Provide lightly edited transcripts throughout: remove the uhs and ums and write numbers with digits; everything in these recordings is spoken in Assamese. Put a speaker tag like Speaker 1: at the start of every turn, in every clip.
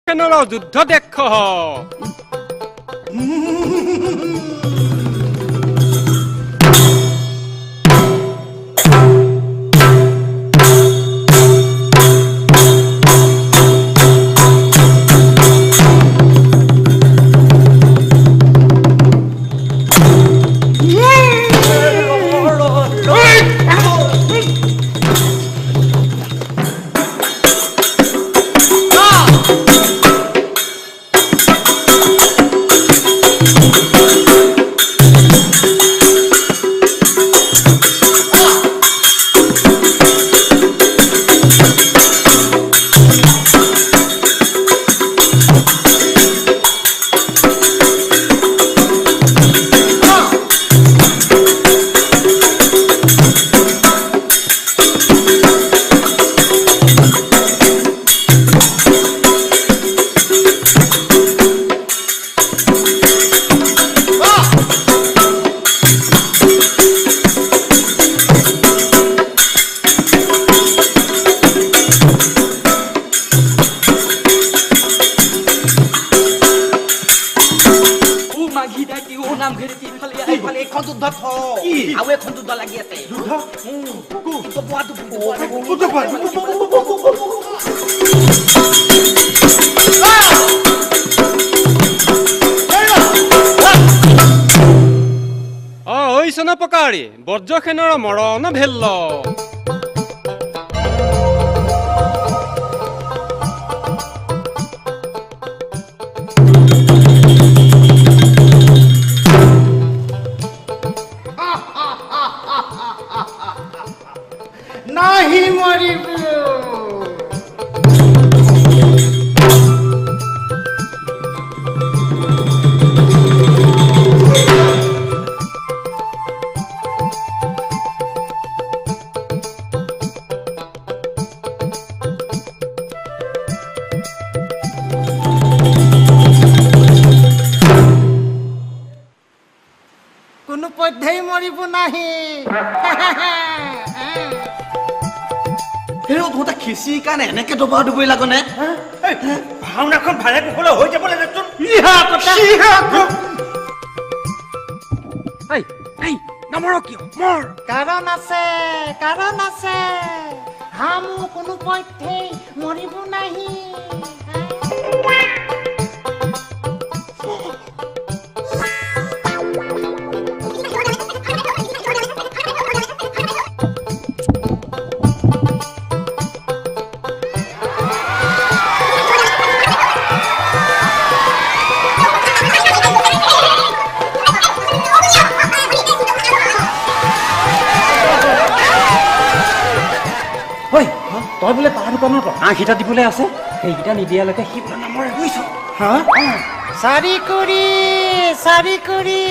Speaker 1: বজ্ৰসেনৰ যুদ্ধ দেখ বজ্ৰসেনৰ মৰণ ভেল্ল
Speaker 2: নাহি মৰিব
Speaker 3: খিচিৰি কাৰণে এনেকে দবা দুবই লাগনে
Speaker 4: ভাওনাখন ভালে কুশলে হৈ যাব লাগেচোন নমৰ কিয় মৰ
Speaker 2: কাৰণ আছে হামু কোনো পথেই মৰিব নাহি
Speaker 4: তই বোলে তাৰ দোকানত আঁকিটা দিবলৈ আছে সেইকেইটা নিদিয়ালৈকে সি বোলে নমৰে বুজিছ
Speaker 2: চাৰি কৰি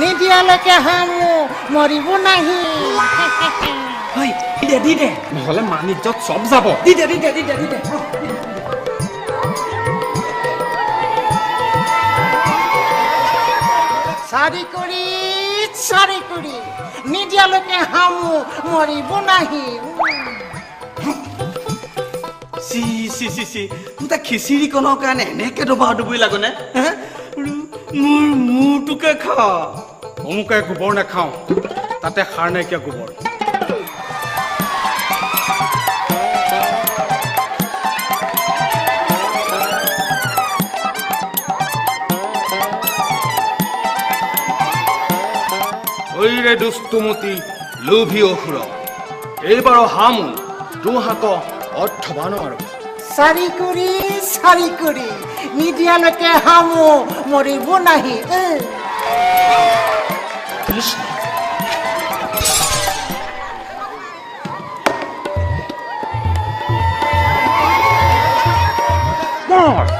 Speaker 2: নিদিয়ালৈকে হামু মৰিব নাহি
Speaker 4: দি দে নহ'লে মানিজ্যত চব যাব দি দে
Speaker 2: চাৰি কৰি নিদিয়ালৈকে হামু মৰিব নাহি
Speaker 3: তোৰ খিচিৰি কণৰ কাৰণে এনেকে দবা দুবই লাগনে মোৰ মূৰটোকে খা
Speaker 4: অমুকে গোবৰ নাখাওঁ তাতে সাৰ নাইকিয়া গোবৰ ঐৰে দুষ্টুমতি লোভী অসুৰ এইবাৰ হামু তোহাক অৰ্থবা নোৱাৰো
Speaker 2: চাৰি কৰি নিদিয়ালৈকে হামু মৰিব নাহি
Speaker 4: মৰ